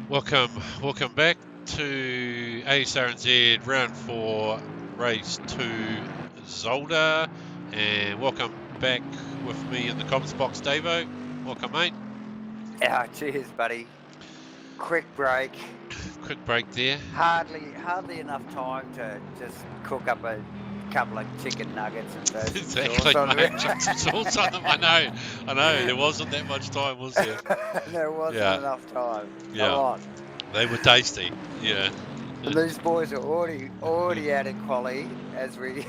Welcome back to ASRNZ round 4, race 2, Zolder, and welcome back with me in the comments box, Davo. Welcome, mate. Cheers, buddy. Quick break. Quick break there. Hardly enough time to just cook up a couple of chicken nuggets and throw some Exactly, sauce on mate. it. Chuck some sauce on them. I know. There wasn't that much time, was there? There wasn't Yeah, enough time. Come yeah. on. They were tasty. Yeah. And these boys are already out in quali as we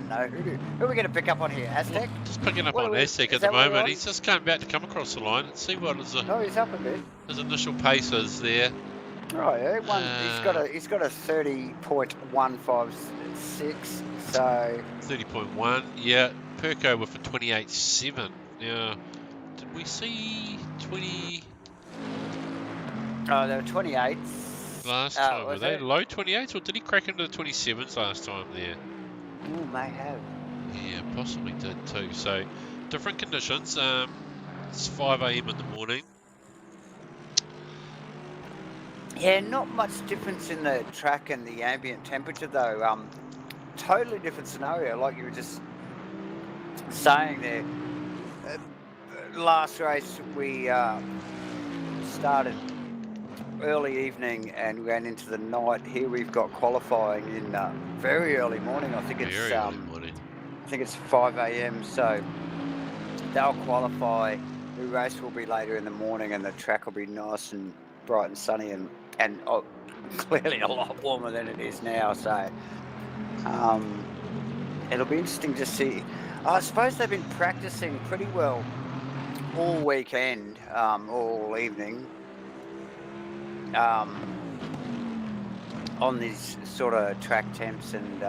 know. Who are we going to pick up on here? Aztec? Just picking up What are on we- Aztec is at the that what we're moment. on? He's just about to come across the line and see what No, he's up a bit. his initial pace is there. Right, yeah. He's got a 30.156. So 30.1, yeah. Perko with a 28.7. Now, did we see 20 there were 28s. last time? Were Was they it? low 28s, or did he crack into the 27s last time there? Ooh, may have. Yeah, possibly did too. So, different conditions. It's 5 a.m. in the morning. Yeah, not much difference in the track and the ambient temperature though. Totally different scenario, like you were just saying there. Last race we started early evening and went into the night. Here we've got qualifying in very early morning. I think Very early morning. I think it's 5 a.m. So they'll qualify. The race will be later in the morning, and the track will be nice and bright and sunny, and clearly a lot warmer than it is now. So it'll be interesting to see. I suppose they've been practicing pretty well all weekend, all evening, on these sort of track temps and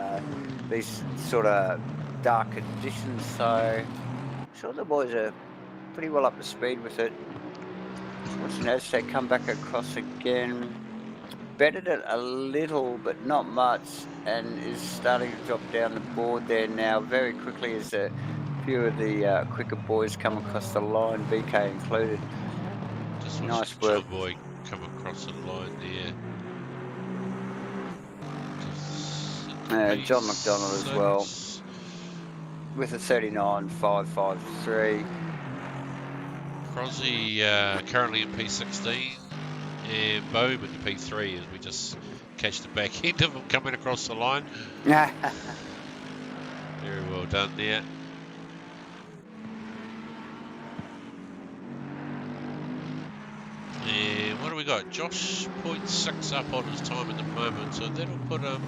these sort of dark conditions. So I'm sure the boys are pretty well up to speed with it. Watching Aztec come back across again. Bettered it a little, but not much, and is starting to drop down the board there now very quickly as a few of the quicker boys come across the line, BK included. Just Nice watching work. John Boy come across the line there. John McDonald as well, P6. with a 39.553. Crosby currently in P16, and Bohm in P3 as we just catch the back end of him coming across the line. Very well done there. And what do we got? Josh 0.6 up on his time at the moment, so that'll put him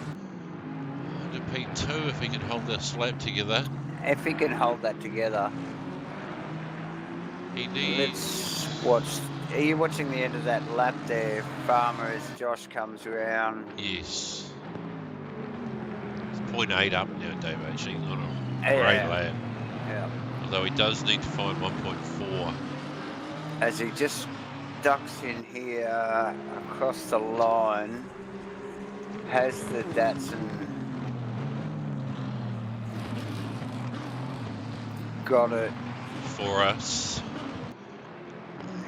into P2 if he can hold this lap together. If he can hold that together. He needs... Let's watch. Are you watching the end of that lap there, Farmer, as Josh comes around? Yes. It's 0.8 up now, Dave, actually, on a Yeah. great lap. Yeah. Although he does need to find 1.4. As he just ducks in here across the line, has the Datsun got it. For us.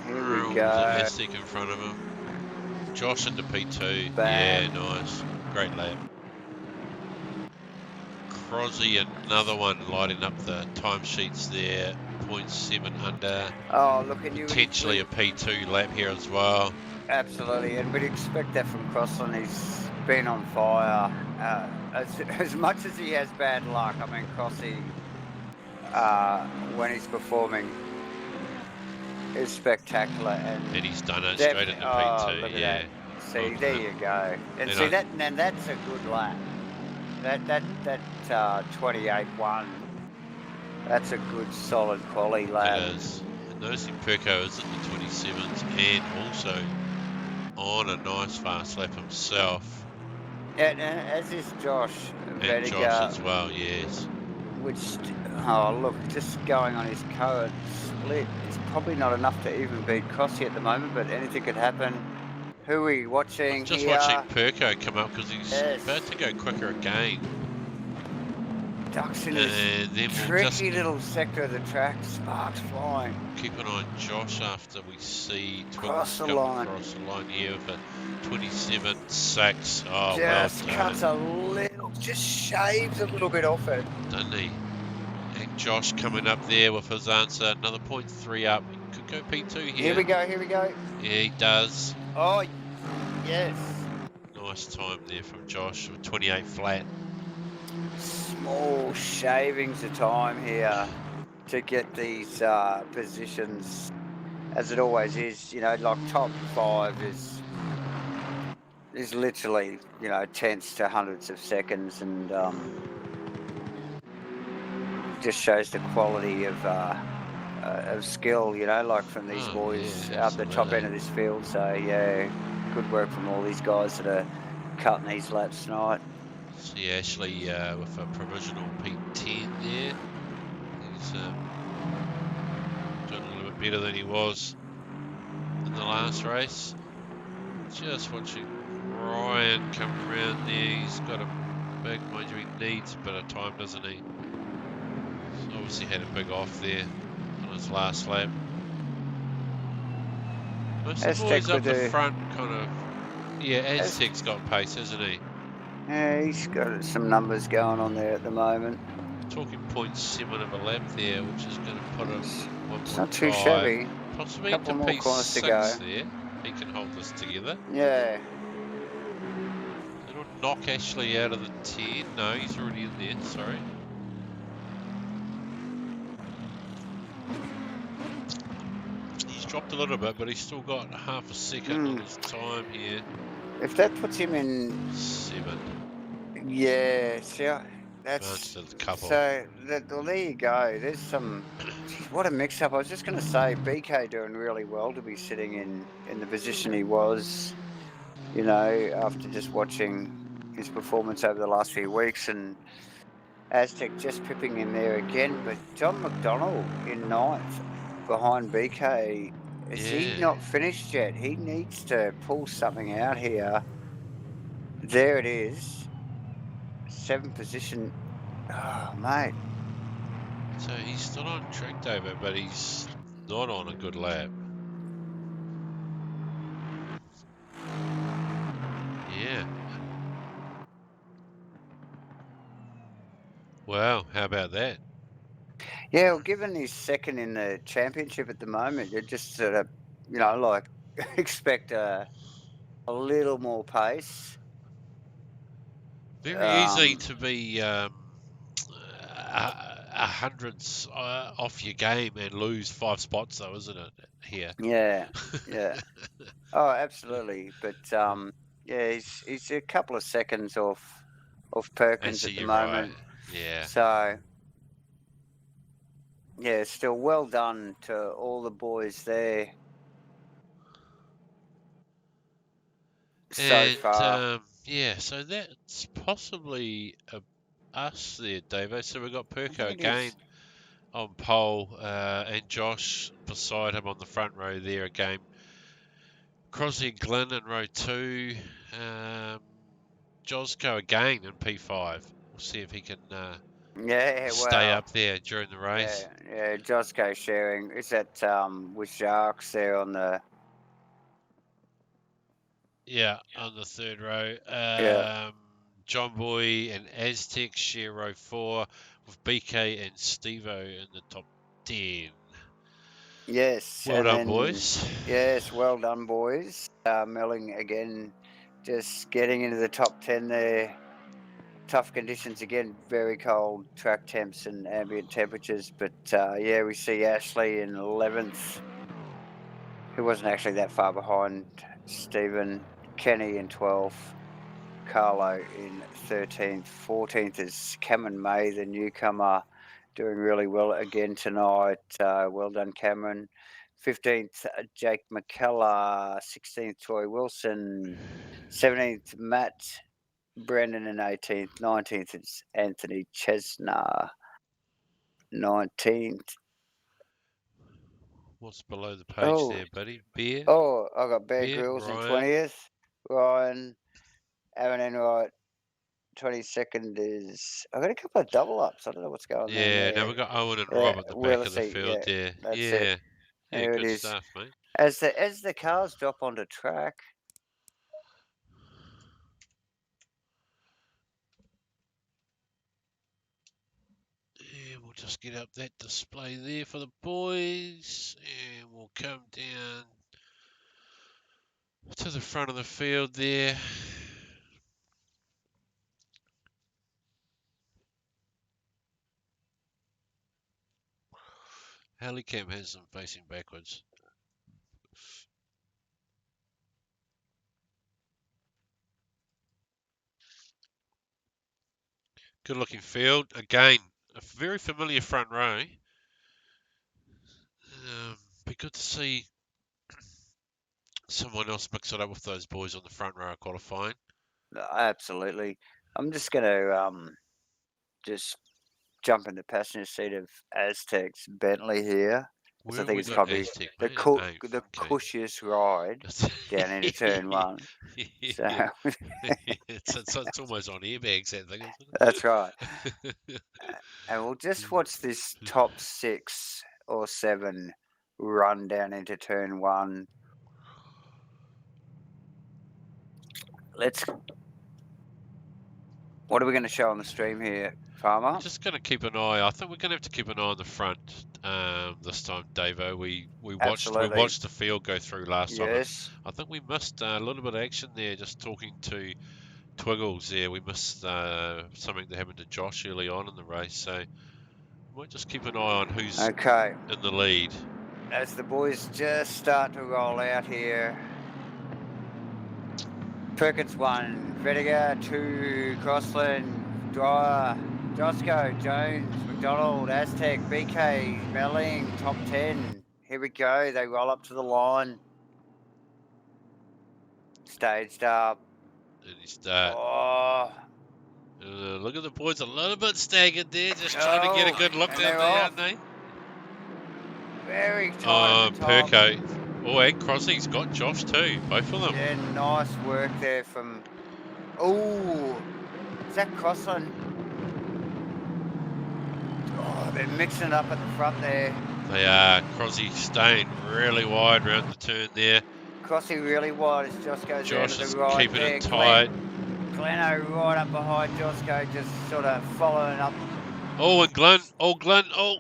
Here we go. Aztec in front of him. Josh into P2. Bam. Yeah, nice. Great lap. Crosby, another one lighting up the timesheets there. 0.7 under. Oh, look, and you Potentially a P2 lap here as well. absolutely, and we'd expect that from Crossland. He's been on fire. As much as he has bad luck, I mean, Crossy, when he's performing, is spectacular. And he's done it straight into P2. Look at Yeah. that. See, there you go. And And see I- that, and that's a good lap. That 28.1. That's a good solid quality lap. It is. And noticing Perko is in the 27s and also on a nice fast lap himself. And as is Josh And Vediga, Josh as well, yes. which, oh look, just going on his co split, it's probably not enough to even beat Crossy at the moment, but anything could happen. Who are we watching Just here? watching Perko come up because he's Yes. about to go quicker again. ducks in this And then we'll just tricky little sector of the track. Sparks flying. keep an eye on Josh after we see Cross Twiggles the come line. across the line here with a 27.6. Oh, well Just done, cuts a little, just shaves a little bit off it. doesn't he? And Josh coming up there with his answer, another 0.3 up. He could go P2 here. Here we go, here we go. Yeah, he does. Oh, yes. Nice time there from Josh with 28 flat. Small shavings of time here to get these positions, as it always is. You know, like top 5 is literally, you know, tenths to hundreds of seconds, and just shows the quality of skill, you know, like from these boys yeah, up the top end absolutely. of this field. So yeah, good work from all these guys that are cutting these laps tonight. See Ashley with a provisional P10 there. He's doing a little bit better than he was in the last race. Just watching Ryan come around there. He's got a big, mind you, he needs a bit of time, doesn't he? He's obviously had a big off there on his last lap. Most of the boys up the front kind of, yeah, Aztec's got pace, hasn't he? Yeah, he's got some numbers going on there at the moment. Talking 0.7 of a lap there, which is going to put him 1.5. It's not too shabby. Possibly Couple into more corners to go. P6 there. He can hold this together. Yeah. It'll knock Ashley out of the 10. No, he's already in there, sorry. He's dropped a little bit, but he's still got half a second on his time here. If that puts him in 7. Yeah, see, that's a couple. so. Well, there you go. There's some. Geez, what a mix-up! I was just going to say, BK doing really well to be sitting in the position he was. You know, after just watching his performance over the last few weeks, and Aztec just pipping him there again. But John McDonnell in ninth behind BK. Is he not finished yet? He needs to pull something out here. There it is. 7th position. Oh, mate. So he's still on track, David, but he's not on a good lap. Yeah. Wow, how about that? Yeah, well, given he's second in the championship at the moment, you just sort of, you know, like expect a little more pace. Very easy to be hundreds off your game and lose 5 spots, though, isn't it? Here. Yeah, yeah. Oh, absolutely. But yeah, he's a couple of seconds off Perkins at the moment. Right. Yeah. So yeah, still well done to all the boys there so far. Yeah, so that's possibly us there, Davo. So we've got Perko It again is. on pole, and Josh beside him on the front row there again. Crosby and Glynn in row 2. Josco again in P5. We'll see if he can stay up there during the race. Yeah, Josco sharing. Is that with Sharks there on the... Yeah, on the third row. John Boy and Aztec share row 4 with BK and Stevo in the top 10. Yes. Well done, boys. Yes, well done, boys. Melling again, just getting into the top 10 there. Tough conditions again, very cold track temps and ambient temperatures. But yeah, we see Ashley in 11th, who wasn't actually that far behind Stephen. Kenny in 12th. Carlo in 13th. 14th is Cameron May, the newcomer, doing really well again tonight. Well done, Cameron. 15th, Jake McKellar. 16th, Troy Wilson. 17th, Matt Brennan. And 18th. 19th is Anthony Chesner. 19th. What's below the page there, buddy? Beer? Oh, I got Bear Grylls in Ryan. 20th. Ryan, Aaron Enright, 22nd is... I've got a couple of double ups. I don't know what's going on Yeah, there. now we've got Owen and Rob at the back of the Willisey, field yeah, there. that's it. Yeah, yeah, There it good is. stuff, mate. As the cars drop onto track, And we'll just get up that display there for the boys, and we'll come down to the front of the field there. Helicam has them facing backwards. Good looking field. Again, a very familiar front row. Be good to see someone else mix it up with those boys on the front row qualifying. absolutely. I'm just going to just jump in the passenger seat of Aztec's Bentley here. Where I have think we it's got probably Aztec, the mate? the Okay. cushiest ride down into turn one. So it's almost on airbags, that thing, isn't it? that's right. And we'll just watch this top 6 or 7 run down into turn one. What are we going to show on the stream here, Farmer? We're just going to keep an eye. I think we're going to have to keep an eye on the front this time, Davo. We watched the field go through last time. Yes. I think we missed a little bit of action there. Just talking to Twiggles there, we missed something that happened to Josh early on in the race. So we might just keep an eye on who's in the lead. As the boys just start to roll out here. Perkins 1, Vediger 2, Crossland, Dwyer, Josco, Jones, McDonald, Aztec, BK, Melling, top 10. Here we go. They roll up to the line. Staged up. And you start. Oh. Look at the boys, a little bit staggered there, just trying to get a good look at there, aren't they? Very tight at the top. Perko. Oh, and Crossy's got Josh too, both of them. Yeah, nice work there from... Oh, is that Crossland? Oh, they're mixing it up at the front there. They are. Crossy staying really wide around the turn there. Crossy really wide as Josh goes Josh down to is the right. keeping it tight. Gleno right up behind Josco, just sort of following up. Oh, and Glenn. Oh, Glenn. Oh.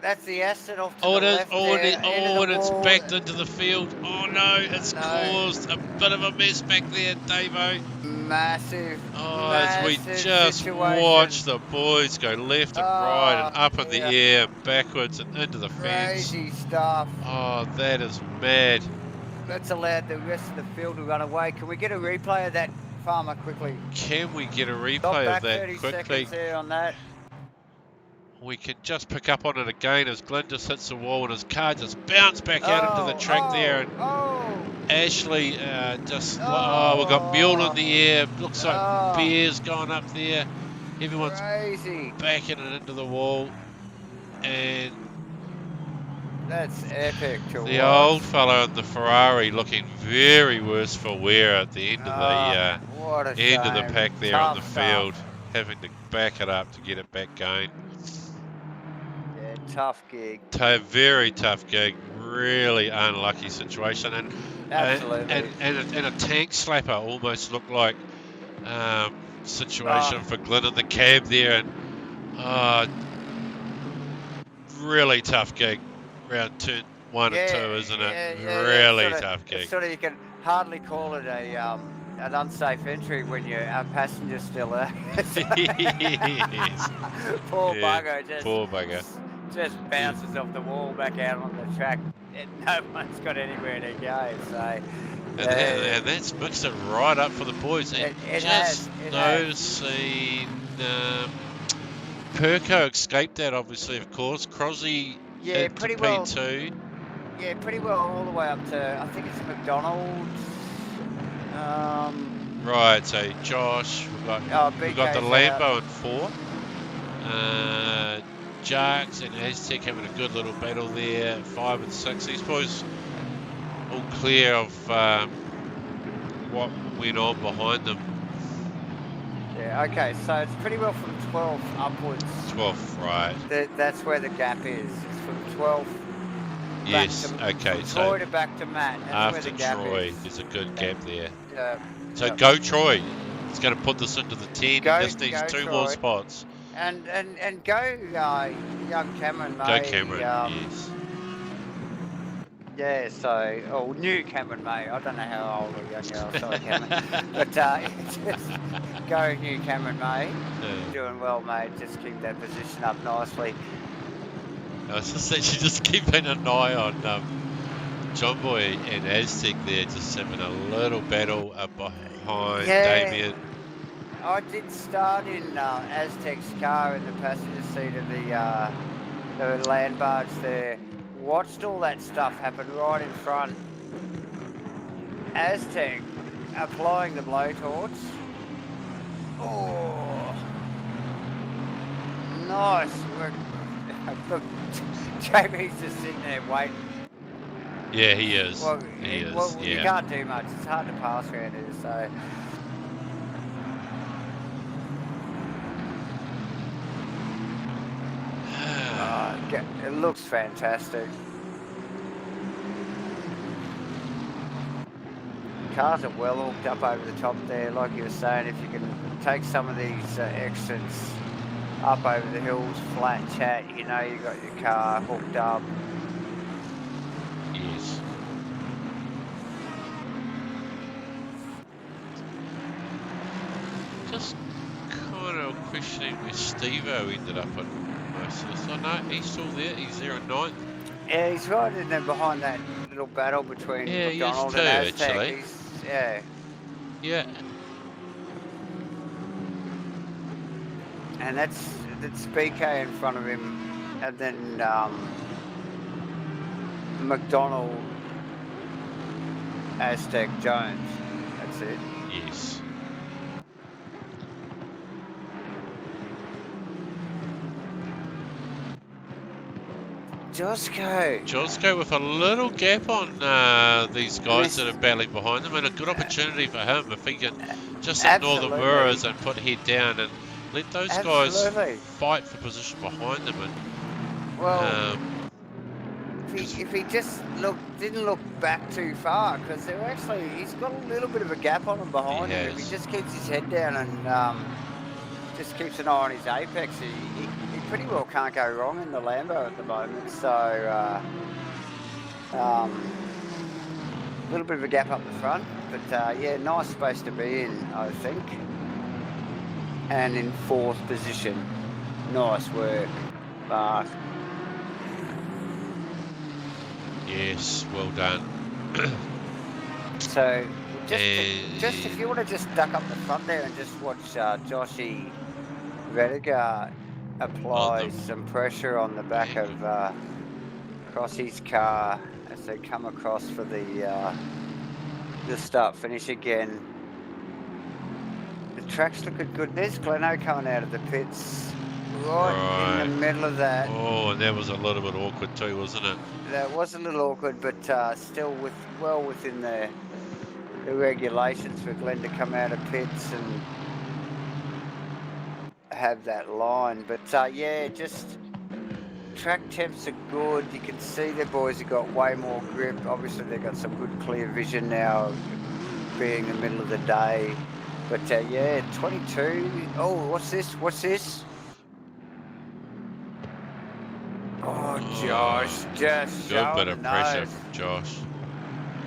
That's the Aston off to the left and it's backed into the field. Oh no, it's caused a bit of a mess back there, Davo. Massive. As we just watch the boys go left and right and up in the air, backwards and into the fence. Crazy stuff. Oh, that is mad. That's allowed the rest of the field to run away. Can we get a replay of that, Farmer, quickly? Can we get a replay of that 30 quickly? seconds there on that. We can just pick up on it again as Glenn just hits the wall and his car just bounced back out into the track there. And Ashley we've got Mule in the air. Looks like Bear's gone up there. Everyone's backing it into the wall. And that's epic to watch. The old fella in the Ferrari looking very worse for wear at the end of the end of the pack there on the field, having to back it up to get it back going. Tough gig. Very tough gig. Really unlucky situation. And absolutely. And a tank slapper almost looked like situation for Glenn in the cab there. And really tough gig. Round turn 1 and 2, isn't it? Really tough gig. Sort of, you can hardly call it an unsafe entry when you're a passenger still there. Poor bugger. Just bounces off the wall back out on the track. And no one's got anywhere to go. So, and that's mixed it right up for the boys. And just noticing Perko escaped that, obviously, of course. Crosby pretty well. P2. Yeah, pretty well all the way up to, I think it's McDonald's. Right, so Josh, we've got the Lambo in 4. Jarks and Aztec having a good little battle there, 5 and 6. These boys all clear of what went on behind them. Yeah, okay, so it's pretty well from 12 upwards. 12th, right? That's where the gap is. It's from 12 back to Yes, okay, from so Troy to back to Matt. That's where after the gap Troy, is. there's a good And gap there. So yeah, go Troy. He's going to put this into the 10. He go just needs go 2 more Troy, spots. and go young Cameron Go May. Cameron, yes. Yeah, so new Cameron May. I don't know how old or young you are. Sorry, Cameron, but just go new Cameron May. Doing well, mate. Just keep that position up nicely. I was just actually just keeping an eye on John Boy and Aztec there, just having a little battle behind Yeah, Damien. I did start in Aztec's car in the passenger seat of the land barge there. Watched all that stuff happen right in front. Aztec applying the blowtorch. Oh, nice work. Look, Jamie's just sitting there waiting. Yeah, he is. Well, He is. well, you Yeah. can't do much. It's hard to pass around here, so. It looks fantastic. Cars are well hooked up over the top there, like you were saying. If you can take some of these exits up over the hills, flat chat, you know you got your car hooked up. Yes. Just kind of questioning where Steve-O ended up at most of this. Oh no, he's still there. He's there in 9th. Yeah, he's right in there behind that little battle between Yeah, he is McDonald too, and Aztec. actually. Yeah. Yeah. And that's BK in front of him, and then McDonald, Aztec, Jones. That's it. Yes. Josco with a little gap on these guys that are battling behind them, and a good opportunity for him if he can just ignore the mirrors and put head down and let those guys fight for position behind them. And well, if he just didn't look back too far, because he's got a little bit of a gap on him behind him. If he just keeps his head down and just keeps an eye on his apex, he pretty well can't go wrong in the Lambo at the moment. So a little bit of a gap up the front, but yeah, nice space to be in, I think. And in 4th position, nice work, Mark. Yes, well done. So just if you want to just duck up the front there and just watch Joshy Rediger apply some pressure on the back of Crossy's car as they come across for the start finish again. The track's looking good. There's Gleno coming out of the pits right in the middle of that. Oh, and that was a little bit awkward too, wasn't it? That was a little awkward, but still well within the regulations for Glenn to come out of pits and have that line. But yeah, just track temps are good. You can see the boys have got way more grip. Obviously they've got some good clear vision now, being the middle of the day. But yeah, 22. Oh, what's this? Oh, Josh, just good bit showing of the pressure nose. from Josh.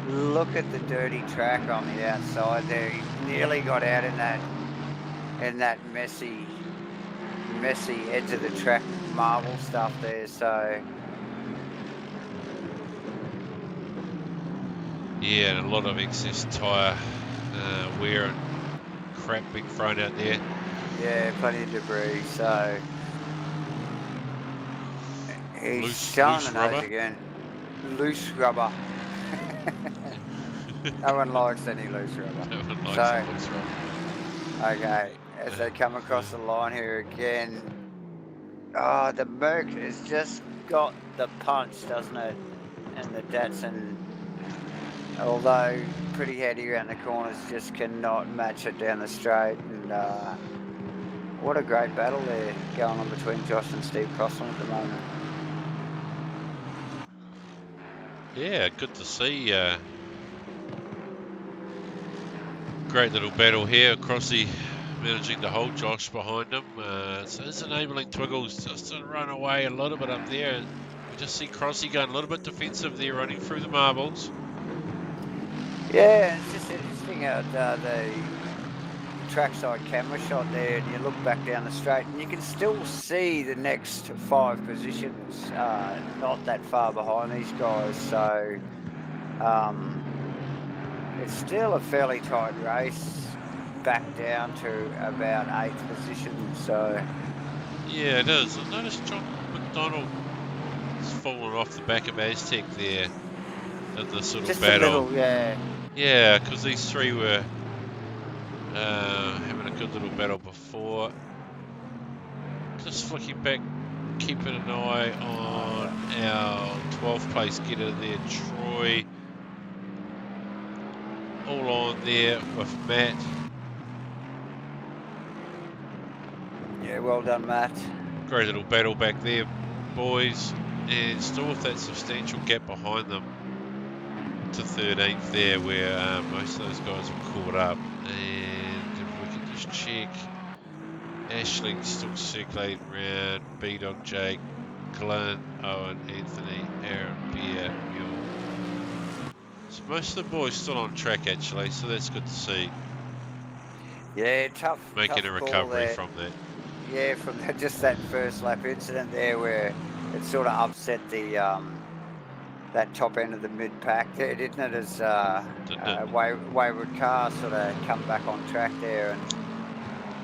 Look at the dirty track on the outside there. He nearly got out in that messy edge of the track marble stuff there. So yeah, and a lot of excess tyre wear and crap being thrown out there. Yeah, plenty of debris. So he's showing the nose again. Loose rubber. No one likes any loose rubber. No one likes loose rubber. Okay, as they come across the line here again. Oh, the Merc has just got the punch, doesn't it? And the Datsun although pretty heady around the corners, just cannot match it down the straight. And what a great battle there going on between Josh and Steve Crossland at the moment. Yeah, good to see. Great little battle here. Crossy managing to hold Josh behind him. So it's enabling Twiggles just to run away a little bit up there. We just see Crossy going a little bit defensive there, running through the marbles. Yeah, it's just interesting how the trackside camera shot there, and you look back down the straight, and you can still see the next 5 positions not that far behind these guys. So it's still a fairly tight race, back down to about 8th position. So Yeah, it is. I noticed John McDonald has fallen off the back of Aztec there in the sort of just battle. a little, yeah. Yeah, because these three were having a good little battle before. Just flicking back, keeping an eye on our 12th place getter there, Troy. All on there with Matt. Yeah, well done, Matt. Great little battle back there, boys. And still with that substantial gap behind them to 13th there, where most of those guys were caught up. And if we can just check, Ashling still circulating around, B-Dog Jake, Glenn, Owen, Anthony, Aaron, Beer, Mule. So most of the boys still on track actually, so that's good to see. Yeah, tough. Making tough a call recovery there. from that. Yeah, from just that first lap incident there, where it sort of upset the that top end of the mid pack there, didn't it? As wayward car sort of come back on track there,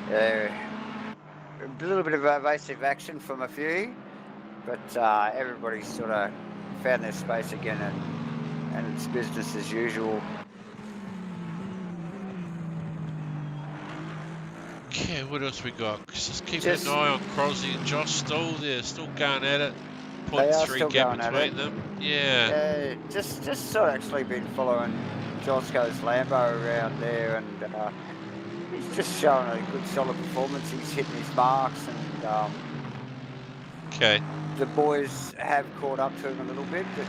and a little bit of evasive action from a few, but everybody sort of found their space again, and it's business as usual. Okay, what else we got? Just keeping an eye on Crosby and Josh still there, still going at it. 0.3 gap between them. Yeah. Just sort of actually been following Josco's Lambo around there, and he's just showing a good solid performance. He's hitting his marks, and okay. The boys have caught up to him a little bit, but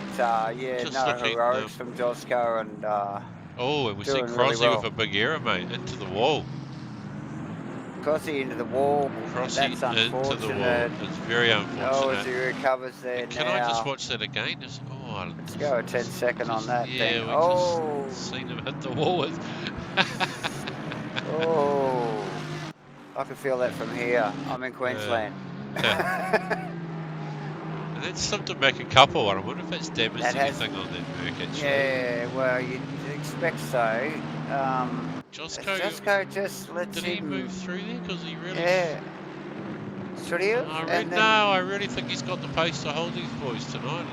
yeah, just no heroics from Josco, and oh, and we see Crosby really with a big error, mate, into the wall. Crossy into the wall. Crossy That's unfortunate. Into the wall. It's very unfortunate. Oh, as he recovers there and can now. I just watch that again? Let's go a 10-second on that. Yeah, then. We just seen him hit the wall. Oh, I can feel that from here. I'm in Queensland. And that's slipped him back a couple. I wonder if that's damaged anything on that Merc actually. Yeah, well, you'd expect so. Josco just lets him... Did he move through there? Because he really... Yeah. Should he have? I really think he's got the pace to hold these boys tonight.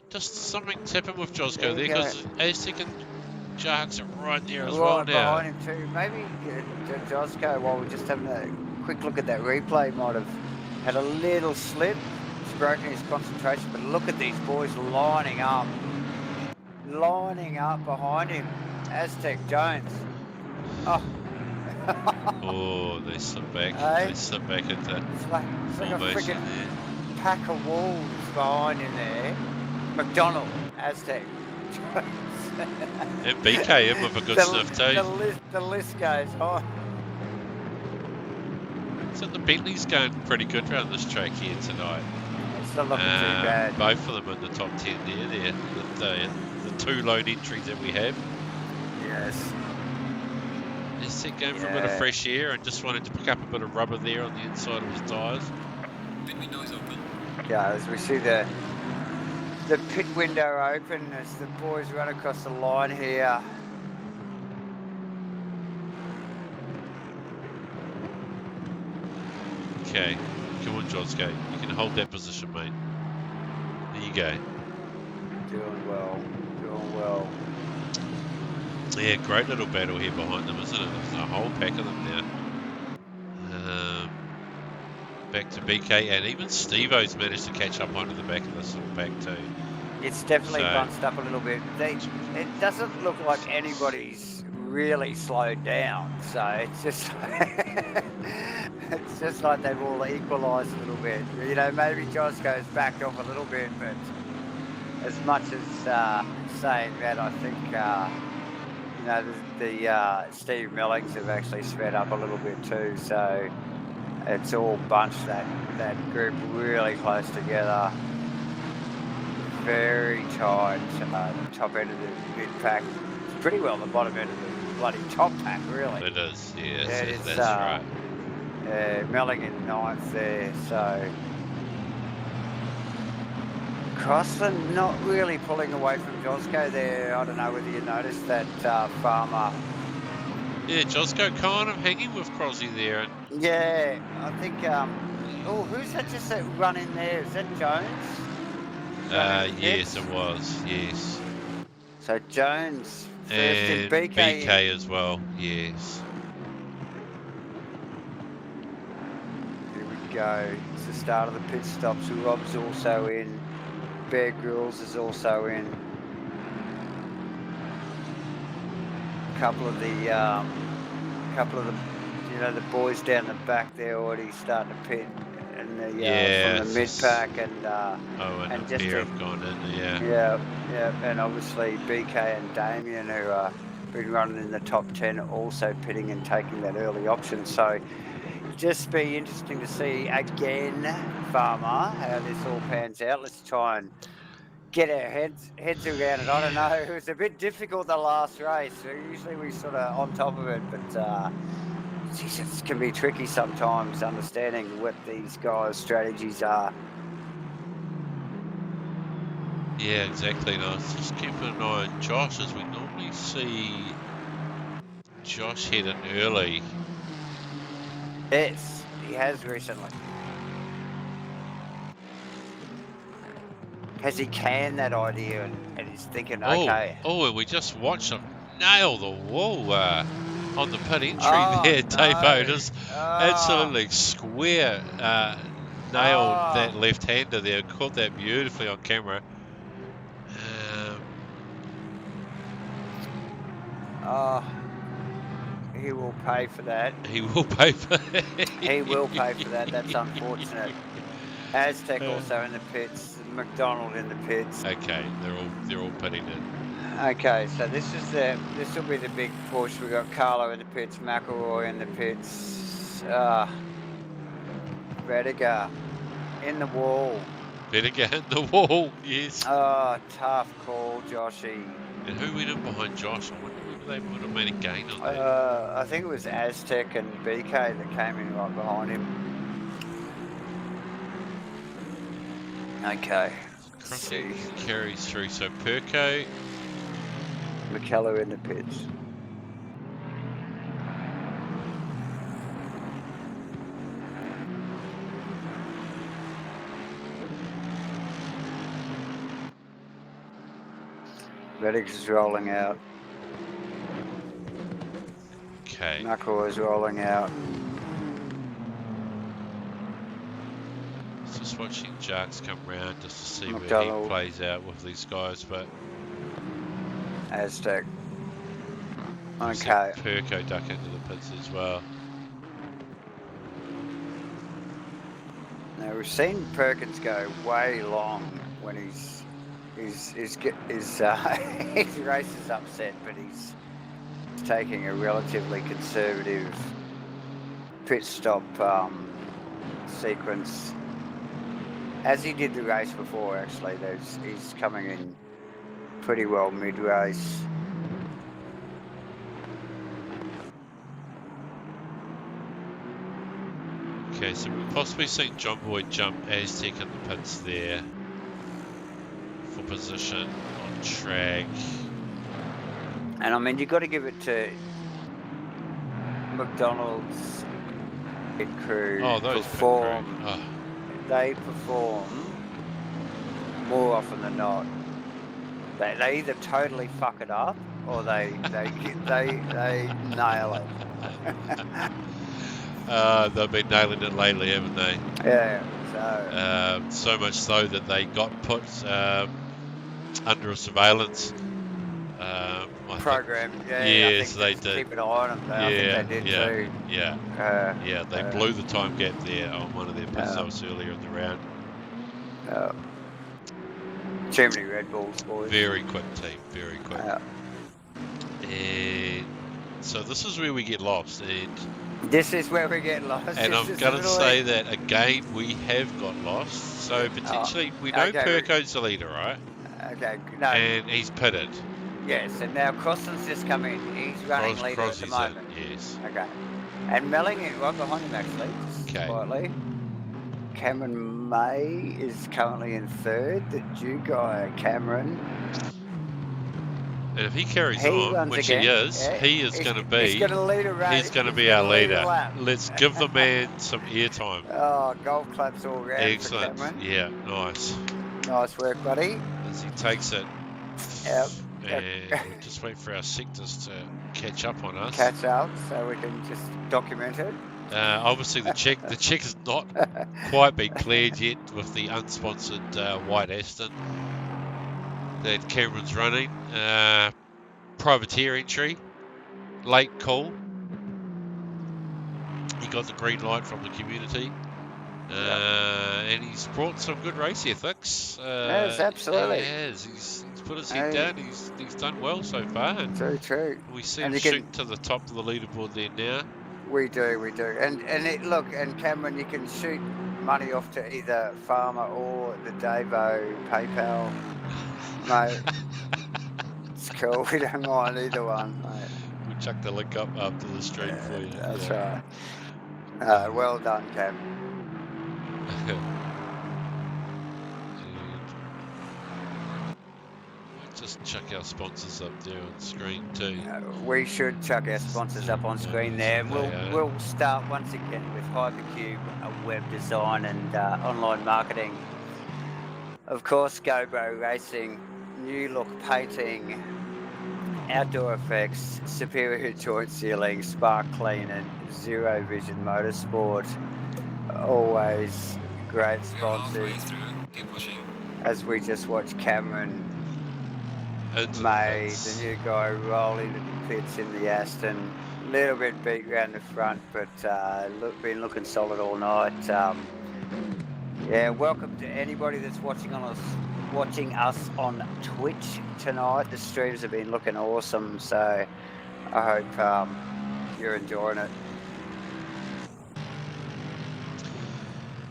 Just something tipping with Josco there, because Aztec and Jarks are right there as well now. Behind him too. Maybe Josco, while we're just having a quick look at that replay, might have had a little slip. It's broken his concentration, but look at these boys lining up behind him. Aztec Jones. Oh. Oh, they slip back. They slip back into it's like a freaking pack of wolves behind him there. McDonald, Aztec. And BKM with a good sniff too. The list goes on. So the Bentley's going pretty good around this track here tonight. It's not looking too bad. Both of them in the top 10 there. The two lone entries that we have. Yes. Aztec going for a bit of fresh air and just wanted to pick up a bit of rubber there on the inside of his tyres. Pit window's open. Yeah, as we see the pit window open as the boys run across the line here. Okay, come on, Josco. You can hold that position, mate. There you go. Doing well. Yeah, great little battle here behind them, isn't it? There's a whole pack of them now. Back to BK, and even Steve-O's managed to catch up onto the back of this little pack too. It's definitely So- bunched up a little bit. It doesn't look like anybody's really slowed down. So it's just it's just like they've all equalised a little bit. You know, maybe Josco's backed off a little bit, but as much as saying that, I think you know the Steve Millings have actually sped up a little bit too. So it's all bunched that group really close together. Very tight. Top end of the mid pack. It's pretty well the bottom end of the bloody top pack, really. It is, yes, Yeah, yes, it's, that's right. Melling in ninth there, so Crossland not really pulling away from Josco there. I don't know whether you noticed that Farmer. Yeah, Josco kind of hanging with Crosby there. And Yeah, I think. Oh, who's that just that run in there? Is that Jones? yes, it was, yes. So Jones first And in BK. BK as well, yes. Here we go. It's the start of the pit stops. Rob's also in. Bear Grylls is also in. A couple of the, you know, the boys down the back there already starting to pit, and the from the mid pack and and just Bear have gone in, yeah. Yeah, and obviously BK and Damien who are been running in the top 10 also pitting and taking that early option. So just be interesting to see again, Farmer, how this all pans out. Let's try and get our heads around it. I don't know. It was a bit difficult the last race. Usually we sort of on top of it, but geez, it can be tricky sometimes understanding what these guys' strategies are. Yeah, exactly. And I was just keeping an eye on Josh, as we normally see Josh head in early. Yes, he has recently. Has he canned that idea and he's thinking, okay. Oh, and we just watched him nail the wall on the pit entry there, no. Dave Otis. Oh, Absolutely square nailed that left-hander there. Caught that beautifully on camera. He will pay for that. He will pay for that. He will pay for that. That's unfortunate. Aztec also in the pits. McDonald in the pits. Okay, they're all pitting in. Okay, so this will be the big push. We got Carlo in the pits, McElroy in the pits, Rediger in the wall. Rediger in the wall, yes. Tough call, Joshy. And who went in behind Josh? I wonder whether they would have made a gain on that. I think it was Aztec and BK that came in right behind him. Okay. Crossing carries through, so Perko. McKellar in the pits. Reddick is rolling out. Okay. McElroy is rolling out. Just watching Jarks come round just to see where McDonald. he plays out with these guys, but Aztec. I see Okay. Perko duck into the pits as well. Now we've seen Perkins go way long when his his race is upset, but he's taking a relatively conservative pit stop sequence, as he did the race before. Actually, he's coming in pretty well mid-race. Okay, so we've possibly seen John Boyd jump Aztec in the pits there for position on track. And I mean, you've got to give it to McDonald's pit crew. Oh, those perform. pit crew. Oh. They perform more often than not. They either totally fuck it up or they nail it. They've been nailing it lately, haven't they? Yeah. So So much so that they got put under surveillance. I think, Program. Yeah, I yes, think they just did. keep an eye on them. I think Yeah, they did yeah, too. yeah, yeah. They blew the time gap there on one of their pit stops earlier in the round. Too many Red Bulls, boys. Very quick team, very quick. Uh, And so this is where we get lost. this is where we get lost. And This I'm is going to say literally- that again, we have got lost. So potentially, we know okay, Perco's the leader, right? Okay, no, And he's pitted. yes, and now Crossland's just come in. He's running leader at the Crosby's moment. in, yes. Okay. And Melling is right behind him, actually, just Okay. quietly. Cameron May is currently in third. The Jew guy, Cameron. And if he carries He on, runs which again. he is going to be. He's going to lead a race. He's going to be our gonna lead a leader. lap. Let's give the man some airtime. Oh, golf claps all round Excellent. for Cameron. Yeah, nice. Nice work, buddy. As he takes it. Yep. And we'll just wait for our sectors to catch up on us. Catch up so we can just document it. Obviously, the check has not quite been cleared yet with the unsponsored white Aston that Cameron's running. Privateer entry, late call. He got the green light from the community. And he's brought some good race ethics. Yes, absolutely. He has. He's put his head down. He's done well so far. And Very true. we see him shooting to the top of the leaderboard there now. We do. Look, and Cameron, you can shoot money off to either Farmer or the Davo PayPal, mate. It's cool. We don't mind either one, mate. We'll chuck the link up after the stream for you. That's right. Well done, Cam. Just chuck our sponsors up there on screen too. We should chuck our sponsors up on screen there. We'll start once again with Hypercube, web design and online marketing. Of course, GoBro Racing, new look painting, outdoor effects, superior joint sealing, spark clean and Zero Vision Motorsport. Always great sponsors. Keep pushing. As we just watched Cameron May, the new guy, roll into the pits in the Aston. Little bit beat around the front, but been looking solid all night. Yeah, welcome to anybody that's watching us on Twitch tonight. The streams have been looking awesome, so I hope you're enjoying it.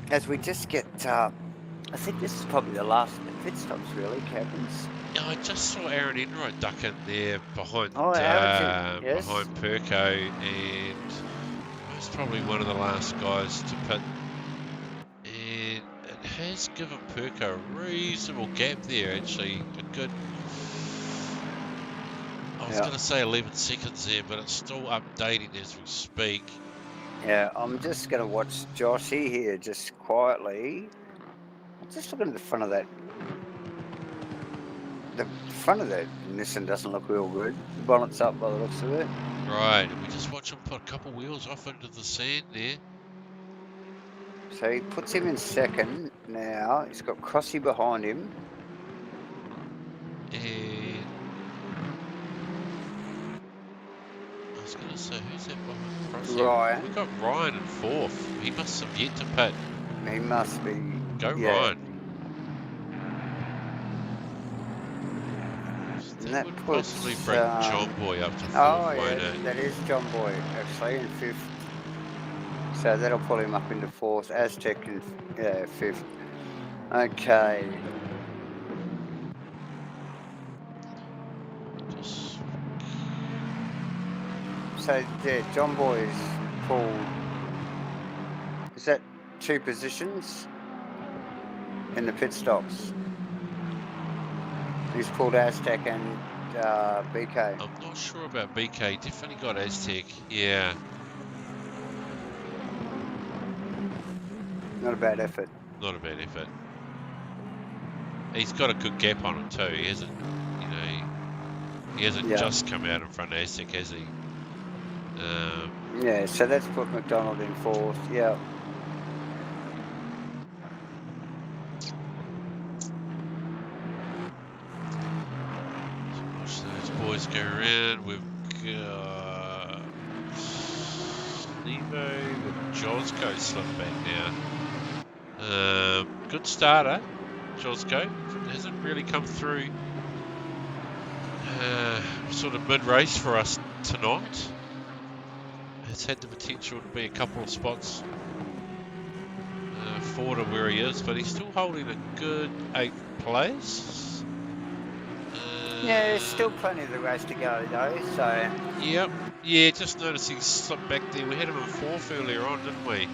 As we just get, I think this is probably the last of the pit stops, really, Kevin's. Yeah, I just saw Aaron Enright duck in there behind yes. behind Perco, and he's probably one of the last guys to pit. And it has given Perco a reasonable gap there, actually. A good, I was going to say 11 seconds there, but it's still updating as we speak. Yeah, I'm just going to watch Joshy here just quietly. I'm just looking at the front of that. The front of that Nissan doesn't look real good. The bonnet's up by the looks of it. Right, and we just watch him put a couple wheels off into the sand there. So he puts him in second now. He's got Crossy behind him. And I was going to say, who's that behind Crossy? Ryan. We've got Ryan in fourth. He must have yet to pit. He must be. Go yeah. Ryan. And that would puts, possibly bring John Boy up to fourth, oh won't yeah, it? that is John Boy actually in fifth. So that'll pull him up into fourth. Aztec in fifth. Okay. Just... So yeah, John Boy's pulled. Is that 2 positions in the pit stops? He's pulled Aztec and BK. I'm not sure about BK. Definitely got Aztec. Yeah. Not a bad effort. Not a bad effort. He's got a good gap on him too. He hasn't, he hasn't just come out in front of Aztec, has he? Yeah, so that's put McDonald in fourth. Yeah. Stevo with Josco slip back now. Good starter, Josco. Hasn't really come through sort of mid-race for us tonight. It's had the potential to be a couple of spots forward of where he is, but he's still holding a good 8th place. Yeah, there's still plenty of the race to go though, so... Yep. Yeah, just noticed he slipped back there. We had him in 4th earlier on, didn't we?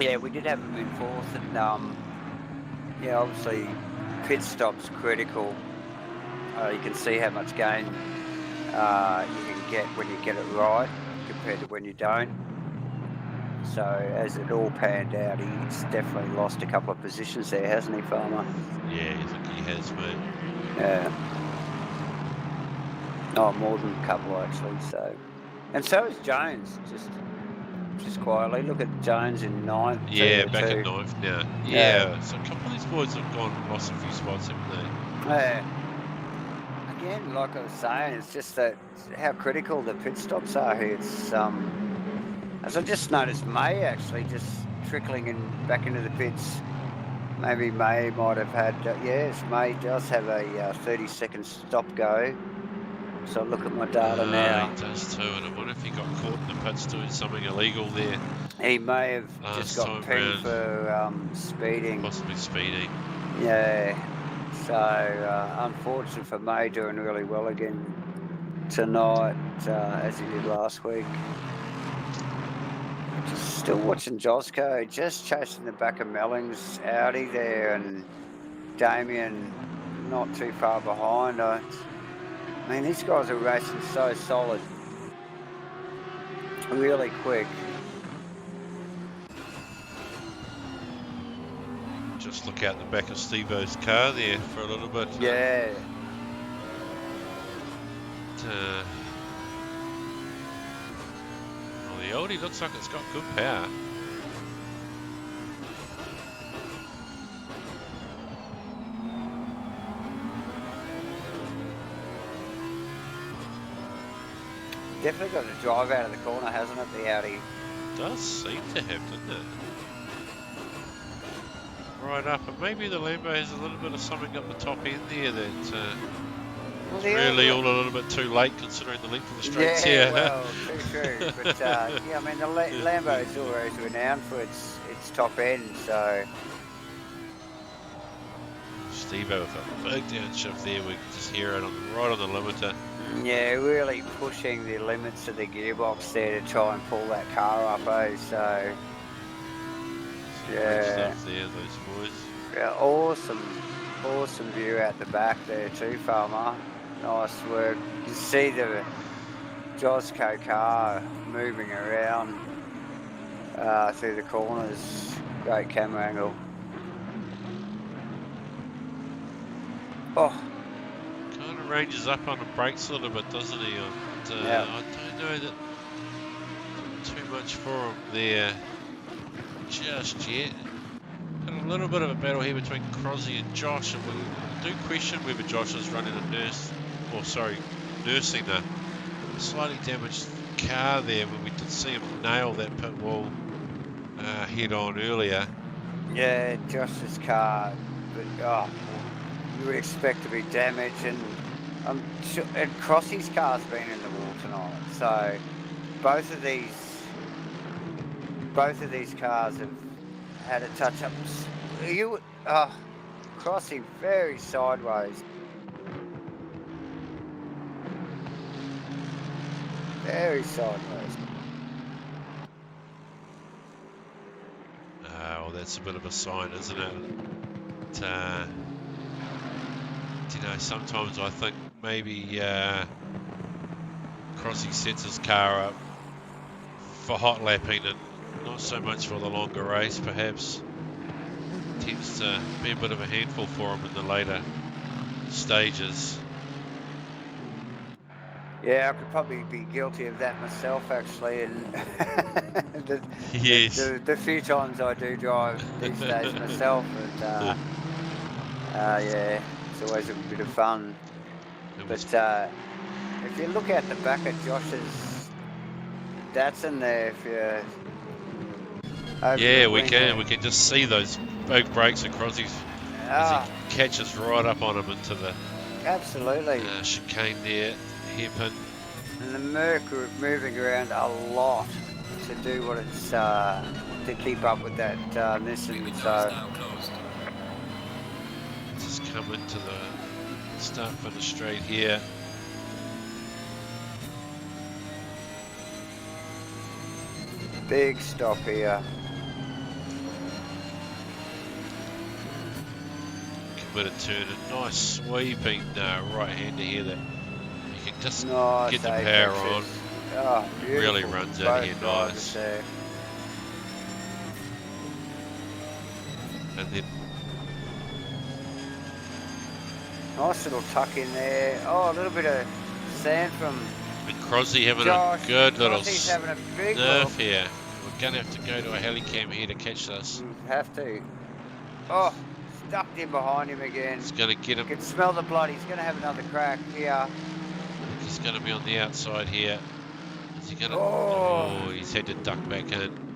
Yeah, we did have him in 4th, and yeah, obviously pit stop's critical. You can see how much gain you can get when you get it right compared to when you don't. So as it all panned out, he's definitely lost a couple of positions there, hasn't he, Farmer? Yeah, I think he has, mate. Yeah. Oh, more than a couple actually. So, and so is Jones. Just quietly look at Jones in 9th. Yeah, back too. at 9th now. Yeah, so a couple of these boys have gone and lost a few spots, haven't they? Yeah. Again, like I was saying, it's just that how critical the pit stops are here. It's as I just noticed, May actually just trickling back into the pits. Maybe May might have had. Yes, May does have a 30-second stop go. So look at my data now. He does too, and I wonder if he got caught in the pits doing something illegal there. He may have Last just got time pinged round. for speeding. Possibly speeding. Yeah. So unfortunate for May doing really well again tonight, as he did last week. Just still watching Josco, just chasing the back of Melling's Audi there, and Damien not too far behind. I mean, these guys are racing so solid, really quick. Just look out the back of Stevo's car there for a little bit. Yeah. Well, the Audi looks like it's got good power. Definitely got to drive out of the corner, hasn't it, the Audi? Does seem to have, doesn't it? Right up, and maybe the Lambo has a little bit of something up the top end there that is really all a little bit too late considering the length of the straights here. Yeah, well, true. But yeah, I mean, the Lambo is always renowned for its top end, so... Stevo with a big downshift there, we can just hear it right on the limiter. Yeah, really pushing the limits of the gearbox there to try and pull that car up, so... Great stuff there, those boys. Yeah, awesome view out the back there too, Farmer. Nice work. You can see the Josco car moving around through the corners. Great camera angle. Oh. Kind of ranges up on the brakes a little bit, doesn't he? Yeah. I don't know that too much for him there just yet. Got a little bit of a battle here between Crosby and Josh, and we do question whether Josh is running nursing a slightly damaged car there when we did see him nail that pit wall head on earlier. Yeah, Josh's car, but you would expect to be damaged, and Crossy's car's been in the wall tonight, so both of these cars have had a touch-up. Crossy very sideways. Very sideways. Well, that's a bit of a sign, isn't it? You know, sometimes I think maybe Crossy sets his car up for hot lapping and not so much for the longer race, perhaps. Tends to be a bit of a handful for him in the later stages. Yeah, I could probably be guilty of that myself, actually, and Yes. the few times I do drive these days myself, and yeah, it's always a bit of fun. But if you look at the back of Josh's Datsun there if you're over Yeah, the we wing can. there. We can just see those big brakes across his as Ah, he catches right up on him into the absolutely. chicane there, hairpin. And the Merc moving around a lot to do what it's to keep up with that Big Nissan. window is So now closed. Just come into the start finish straight here. big stop here. Committed turn, a nice sweeping right-hander here that you can just Nice get the power on. apexes. Oh, beautiful. Really runs out of here Both drivers nice. there. And then Nice little tuck in there. Oh, a little bit of sand from Crosby having Josh. a good little Crosby's having a big nerf look. here. We're going to have to go to a helicam here to catch this. Have to. Oh, stuck in behind him again. It's going to get You him. can smell the blood. He's going to have another crack here. He's going to be on the outside here. Is he going to? Oh. Oh, he's had to duck back in.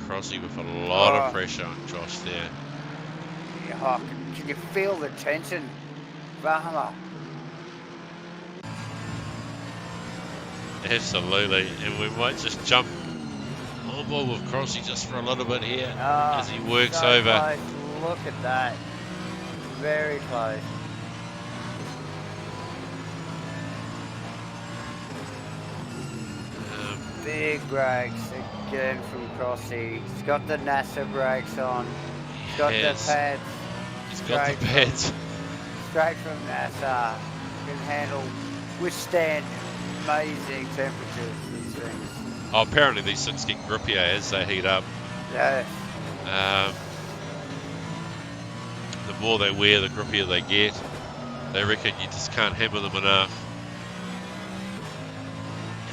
Crosby with a lot of pressure on Josh there. Oh, can you feel the tension? Bahama. Absolutely, and we might just jump on board with Crosby just for a little bit here as he works so over. Close. Look at that. Very close. Big brakes again from Crossy. He's got the NASA brakes on. He's got the pads. He's got the pads. Straight from NASA. Can handle, withstand amazing temperatures, these things. Oh, apparently these things get grippier as they heat up. Yes. The more they wear, the grippier they get. They reckon you just can't hammer them enough.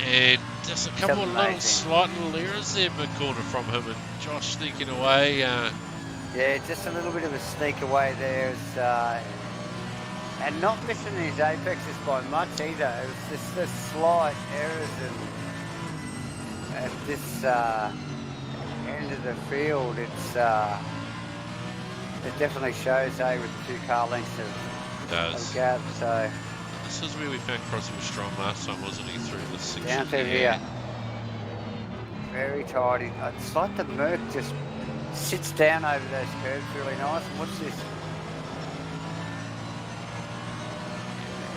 And just a couple of little slight little errors there mid-corner from him, and Josh sneaking away. Yeah, just a little bit of a sneak away there. And not missing his apexes by much either. It was just the slight errors at this end of the field. It definitely shows, with the 2 car lengths of gap. So this is where we found Crosby was strong last time, wasn't he? Through this section. Down to here. Very tidy. It's like the Merc just sits down over those curves really nice. What's this?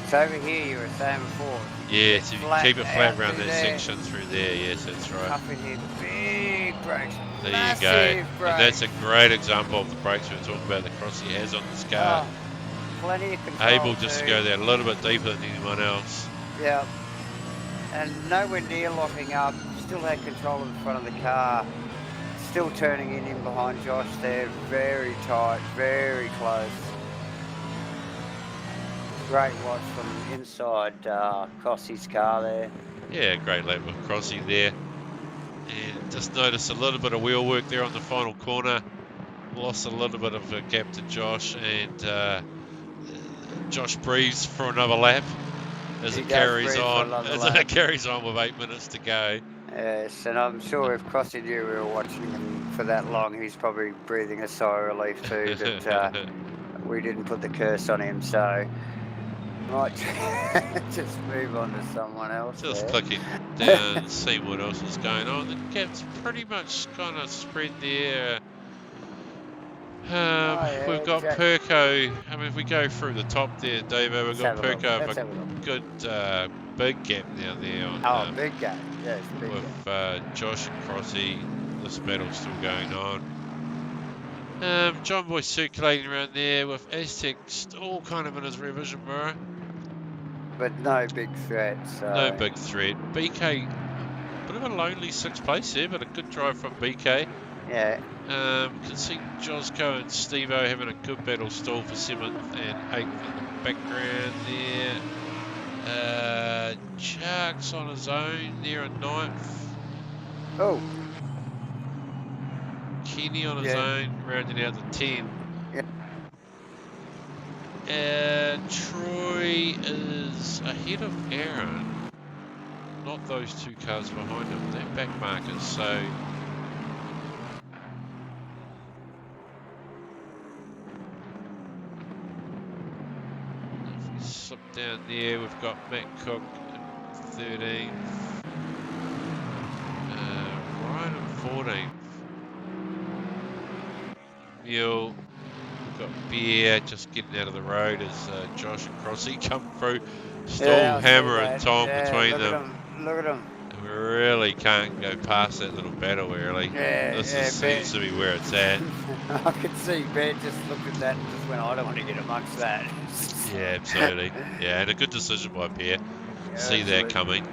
It's over here, you were saying before. Yeah, so you keep it flat around that there. section through there. Yes, that's right. Up in here, big brakes. There Massive you go. Brakes. And that's a great example of the brakes we were talking about that Crosby has on this car. Plenty of control. Able just to go there a little bit deeper than anyone else. Yeah. And nowhere near locking up. Still had control of the front of the car. Still turning in behind Josh there. Very tight, very close. Great watch from inside Crossy's car there. Yeah, great lap with Crosby there. And just noticed a little bit of wheel work there on the final corner. Lost a little bit of a gap to Josh, and Josh breathes for another lap as it carries on. It carries on with 8 minutes to go. Yes, and I'm sure if Crossy knew we were watching him for that long, he's probably breathing a sigh of relief too that we didn't put the curse on him. So might just move on to someone else. Just there. clicking down and see what else is going on. The gap's pretty much kind of spread there. We've got Perko. I mean, if we go through the top there, David, we've got Perko with a good big gap now there. On, big gap. Yes, big with Josh and Crossy. This battle's still going on. John Boy circulating around there with Aztec still kind of in his revision mirror. But no big threat. So. No big threat. BK, bit of a lonely 6th place there, but a good drive from BK. Yeah. Can see Josco and Steve-O having a good battle still for 7th and 8th in the background there. Chuck's on his own there in 9th. Oh. Kenny on his own, rounding out the 10. Yeah. Troy is ahead of Aaron. Not those two cars behind him. They're back markers, so if we slip down there, we've got Matt Cook in 13th, Ryan in 14th, Mule. We've got Beer just getting out of the road as Josh and Crossy come through. Still Yeah, I see Hammer that. and Tom Yeah, between look them. at him. Look at him. And we really can't go past that little battle, really. Yeah, This yeah, seems to be where it's at. I could see Bear just looked at that and just went, I don't want to get amongst that. Yeah, absolutely. Yeah, and a good decision by Pierre. Yeah, See that absolutely. coming.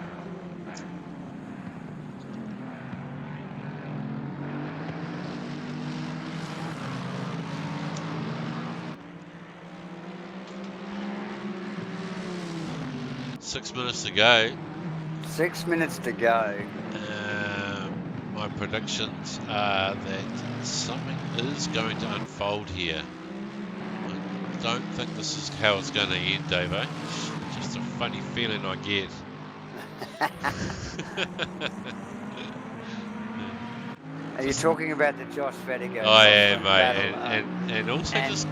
Six minutes to go. 6 minutes to go. My predictions are that something is going to unfold here. I don't think this is how it's going to end, Davo. Just a funny feeling I get. Are you talking about the Josh Vedigo? I am, mate, battle, and also and- just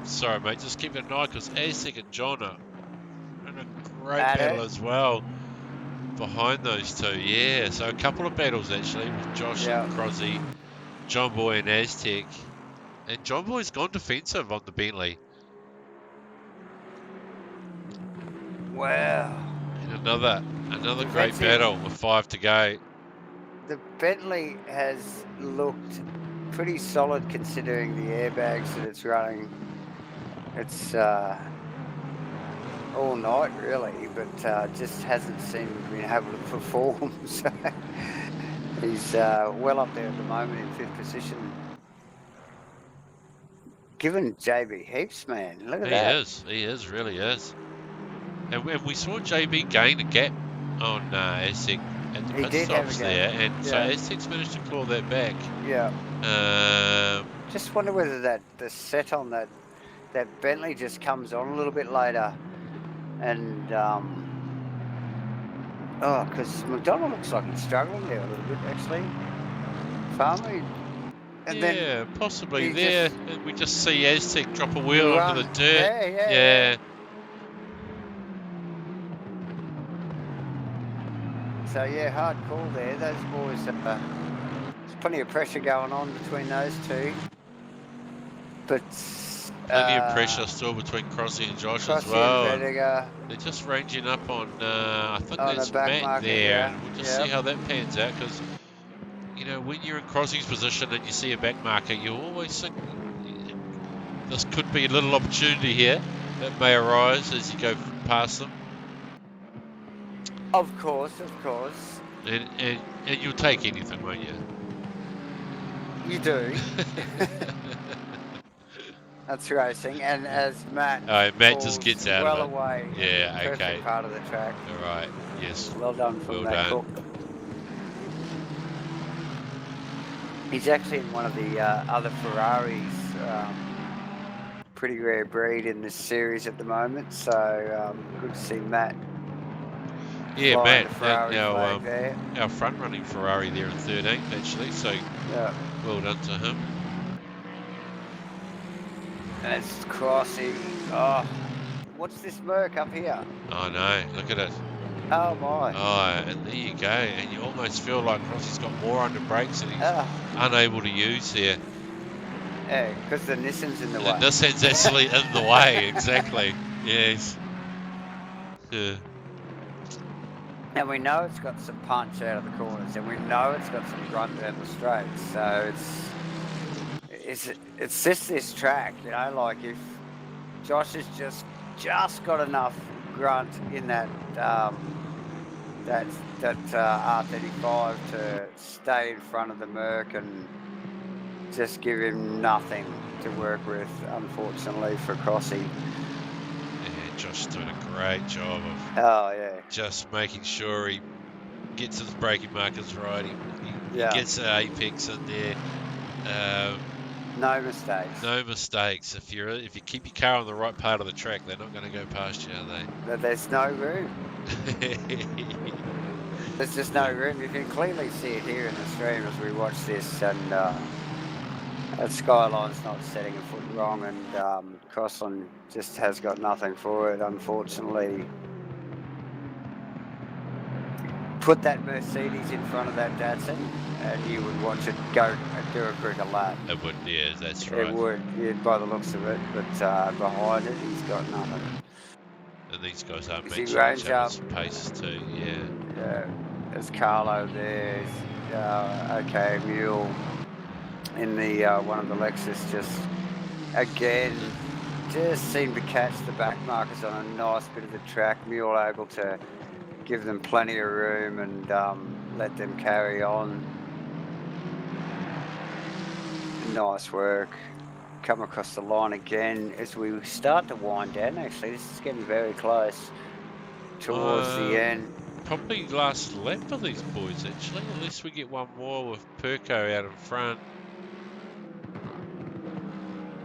sorry, mate. Just keep an eye because Aztec and John are in a great At battle it? as well behind those two. Yeah, so a couple of battles actually with Josh Yeah. and Crosby, John Boy and Aztec, and John Boy's gone defensive on the Bentley. Wow. And another great That's it. battle with 5 to go. The Bentley has looked pretty solid considering the airbags that it's running. It's all night really, but just hasn't seemed to be able to perform. So he's well up there at the moment in 5th position. Given JB heaps, man. Look at that. He really is. And we saw JB gain a gap on Aztec at the He pit did have a stops gap. there, and so Yeah. Aztec's managed to claw that back. Yeah. Just wonder whether the set on that Bentley just comes on a little bit later, and because McDonald looks like he's struggling there a little bit actually. Farmer, and then possibly he there. just- And we just see Aztec drop a wheel run. onto the dirt. Yeah. So yeah, hard call there. Those boys, there's plenty of pressure going on between those two. But Plenty of pressure still between Crossy and Josh as Crossy well. and Vediger. They're just ranging up on, I think On that's the back Matt market, there. yeah. And we'll just see how that pans out because, you know, when you're in Crossy's position and you see a back marker, you always think this could be a little opportunity here that may arise as you go past them. Of course. And you'll take anything, won't you? You do. That's racing, and as Matt. Matt just gets out well of it. away. Yeah, perfect okay. part of the track. All right. Yes. Well done from Well Matt done. Cook. He's actually in one of the other Ferraris. Pretty rare breed in this series at the moment, so good to see Matt. Yeah, flying Matt. the Ferrari flag there. Our front running Ferrari there in 13th actually. So Yeah. well done to him. And it's Crossy. Oh, what's this Merc up here? I know. Look at it. Oh my. Oh, and there you go. And you almost feel like Crossy's got more under brakes and he's Ah, unable to use here. yeah, because the Nissan's in the way. And this hand's actually in the way. Exactly. Yes. Yeah. And we know it's got some punch out of the corners, and we know it's got some grunt down the straights. So it's just this track, you know. Like if Josh has just got enough grunt in that R35 to stay in front of the Merc and just give him nothing to work with, unfortunately for Crossy. Yeah, Josh's doing a great job of Oh yeah. just making sure he gets his braking markers right. He Yeah. gets an apex in there. No mistakes. No mistakes. If you keep your car on the right part of the track, they're not going to go past you, are There's no room. they? There's just no room. You can clearly see it here in the stream as we watch this, and that Skyline's not setting a foot wrong, and Crossland just has got nothing for it, unfortunately. Put that Mercedes in front of that Datsun, and you would watch it go and do a quicker lap. It would, yeah, that's right. It would, yeah, by the looks of it, but behind it, he's got nothing. And these guys are Is he matching range each other's paces too, yeah. There's Carlo there. Okay, Mule in the one of the Lexus just seemed to catch the back markers on a nice bit of the track. Mule able to give them plenty of room and let them carry on. Nice work. Come across the line again as we start to wind down. Actually, this is getting very close towards the end. Probably last lap for these boys, actually, unless we get one more with Perko out in front.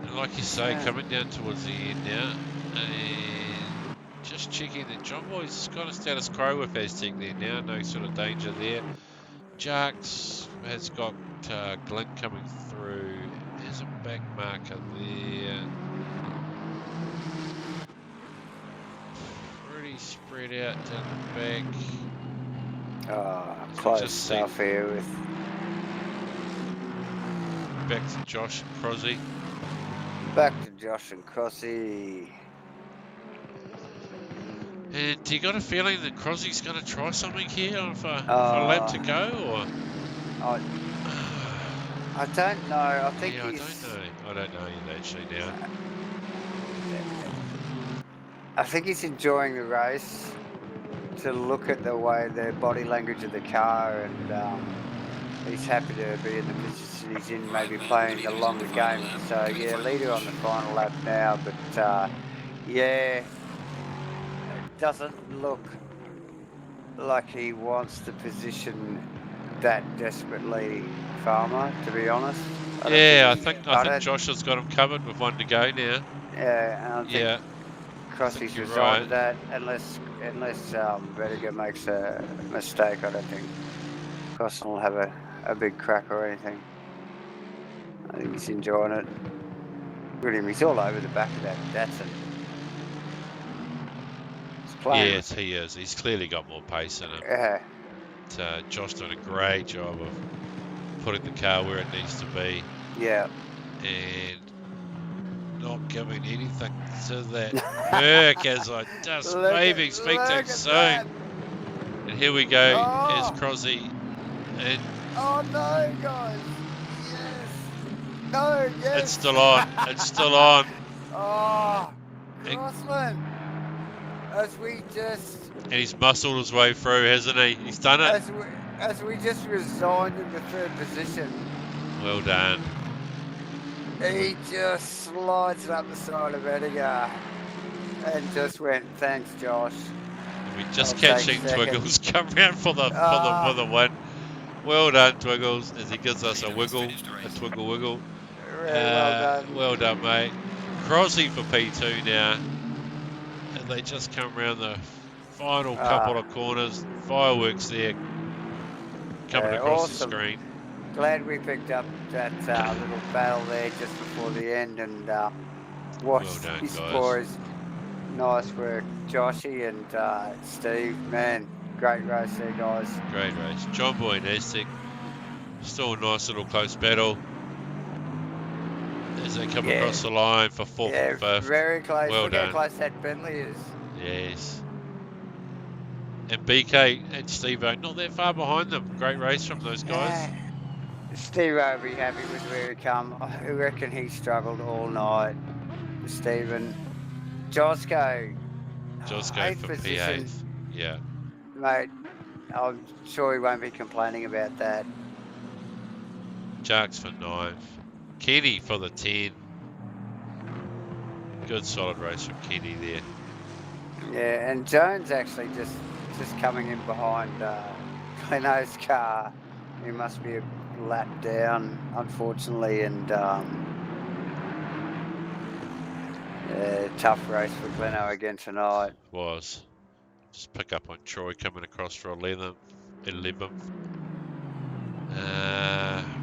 And like you say, coming down towards the end now, and just checking that John Boy's got a status quo with Aztec there now, no sort of danger there. Jarks has got Glint coming through, there's a back marker there. Pretty spread out down the back. Close stuff here with... Back to Josh and Crosby. Back to Josh and Crossy. And do you got a feeling that Crosby's going to try something here for a lap to go, or? I don't know. I think yeah, he's... I don't know either, actually, now. I think he's enjoying the race to look at the way, the body language of the car, and he's happy to be in the position he's in, maybe playing along the game. So, yeah, leader on the final lap now, but, yeah, it doesn't look like he wants the position that desperately, Farmer, to be honest. I think Josh has got him covered with one to go now. Yeah, and I think Crossy's resolved that, unless Vediger makes a mistake. I don't think Crosson will have a big crack or anything. I think he's enjoying it. Look at him, he's all over the back of that Datsun. Yes, he is. He's clearly got more pace in him. Yeah. But, Josh doing a great job of putting the car where it needs to be. Yeah. And not giving anything to that Burke as I just maybe speak too soon. That. And here we go, as Crosby. And oh no, guys! Yes! No, yes! It's still on. It's still on. Oh, Crossland! As we just... And he's muscled his way through, hasn't he? He's done it. As we just resigned in the third position. Well done. He just slides up the side of Edgar and just went, thanks, Josh. And we just catching Twiggles come round for the win. Well done, Twiggles, as he gives us a wiggle, a twiggle wiggle. Really well done. Well done, mate. Crosby for P2 now. And they just come round the final couple of corners. Fireworks there coming across the screen. Glad we picked up that little battle there just before the end and watched these boys. Nice work, Joshy and Steve. Man, great race there, guys. Great race. John Boy and Aztec. Still a nice little close battle as they come across the line for fourth and fifth. Very close. Well Look done. how close that Bentley is. Yes. And BK and Steve-O not that far behind them. Great race from those guys. Steve-O will be happy with where he come. I reckon he struggled all night. Stephen. Josco for position. P8. Yeah. Mate, I'm sure he won't be complaining about that. Jarks for 9th. Kenny for the 10. Good solid race from Kenny there. Yeah, and Jones actually just coming in behind Gleno's car. He must be a lap down, unfortunately, and Tough race for Gleno again tonight. Was. Just pick up on Troy coming across for 11th.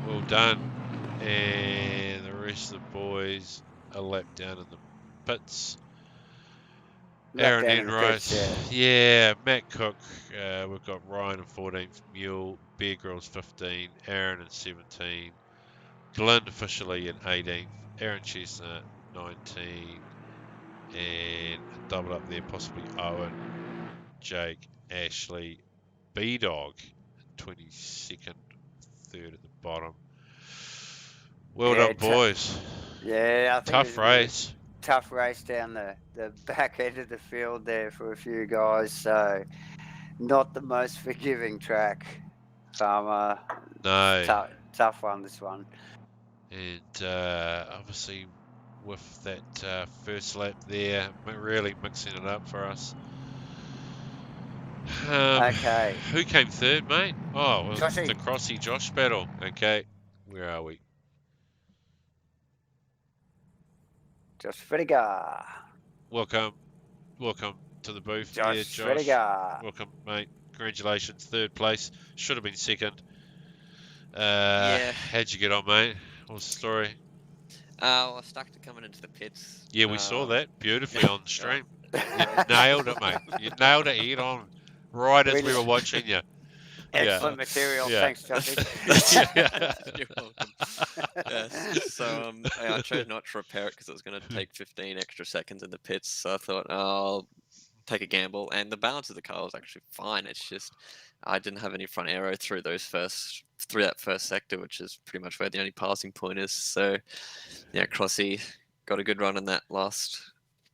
Well done. And the rest of the boys a lap down in the pits. Lap Aaron down in the Enright. pits, Yeah, Matt Cook. We've got Ryan in 14th, Mule, Bear Grylls 15, Aaron in 17, Glenn officially in 18th, Aaron Chestnut 19, and a double up there, possibly Owen, Jake, Ashley, B-Dog in 22nd, third at the bottom. Well Yeah, done, boys. Yeah, I think Tough it was a race. tough race down the back end of the field there for a few guys. So not the most forgiving track, Farmer. No. Tough one, this one. And obviously with that first lap there, really mixing it up for us. Okay. Who came third, mate? Oh, well, Joshy. the Crossy Josh battle. Okay, where are we? Josh Frediger. Welcome to the booth. Josh Yeah, Josh. Frediger. Welcome, mate. Congratulations, third place. Should have been second. Yeah. How'd you get on, mate? What's the story? Well, I stuck to coming into the pits. Yeah, we saw that beautifully on the stream. You Yeah. nailed it, mate. You nailed it head on right as we Really? were watching you. Excellent material. Yeah. Thanks, Joshy. You're welcome. Yes. So I chose not to repair it because it was going to take 15 extra seconds in the pits. So I thought I'll take a gamble, and the balance of the car was actually fine. It's just I didn't have any front aero through that first sector, which is pretty much where the only passing point is. So yeah, Crossy got a good run in that last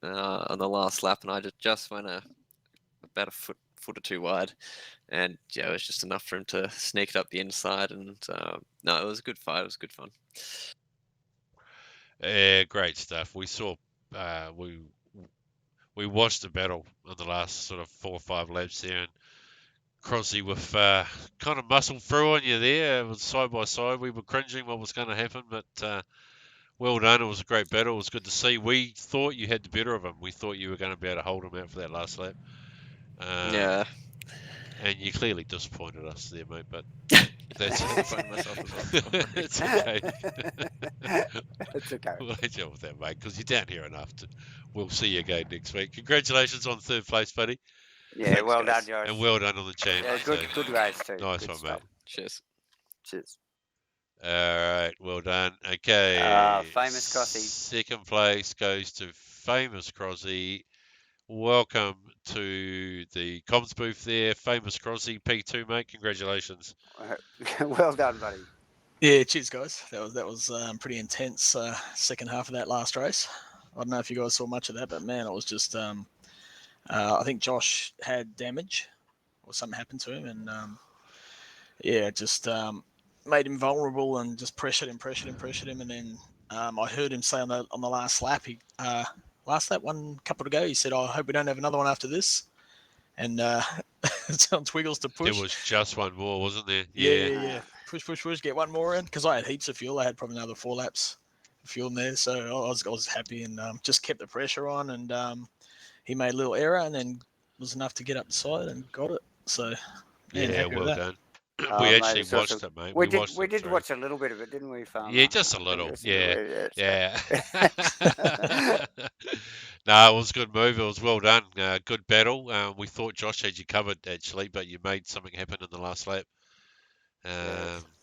on the last lap, and I just went about a foot or two wide, and yeah, it was just enough for him to sneak it up the inside. And no, it was a good fight. It was good fun. Yeah, great stuff. We saw, we watched the battle on the last sort of 4 or 5 laps there, and Crossy with kind of muscle through on you there. It was side by side. We were cringing what was going to happen, but well done. It was a great battle. It was good to see. We thought you had the better of him. We thought you were going to be able to hold him out for that last lap. Yeah. And you clearly disappointed us there, mate, but that's Disappointed myself as well. it's okay. It's okay. We'll deal with that, mate, because you're down here enough. We'll see you again next week. Congratulations on third place, buddy. Yeah, Thanks, well guys. done, Josh. And well done on the champ. Yeah, good race too. Nice Good one, stuff. mate. Cheers. Cheers. All right, well done. Okay. Famous Crossy. Second place goes to Famous Crossy. Welcome to the comms booth there, Famous Crossy P2, mate. Congratulations. Well done, buddy. Yeah, cheers, guys. That was pretty intense second half of that last race. I don't know if you guys saw much of that, but man, it was just. I think Josh had damage, or something happened to him, and yeah, just made him vulnerable and just pressured him, and then I heard him say on the last lap, one couple to go, he said, "I hope we don't have another one after this," and it's on Twiggles to push. There was just one more, wasn't there? Yeah. Push, get one more in, because I had heaps of fuel. I had probably another 4 laps of fuel in there, so I was happy, and just kept the pressure on, and he made a little error, and then was enough to get up the side and got it. So Yeah, well done. Oh, We mate, actually it's watched awesome. it, mate. We watched did it through. watch a little bit of it, didn't we, Farmer? Yeah, just a little. Just a Yeah. little bit, Yeah. No, it was a good move. It was well done. Good battle. We thought Josh had you covered, actually, but you made something happen in the last lap.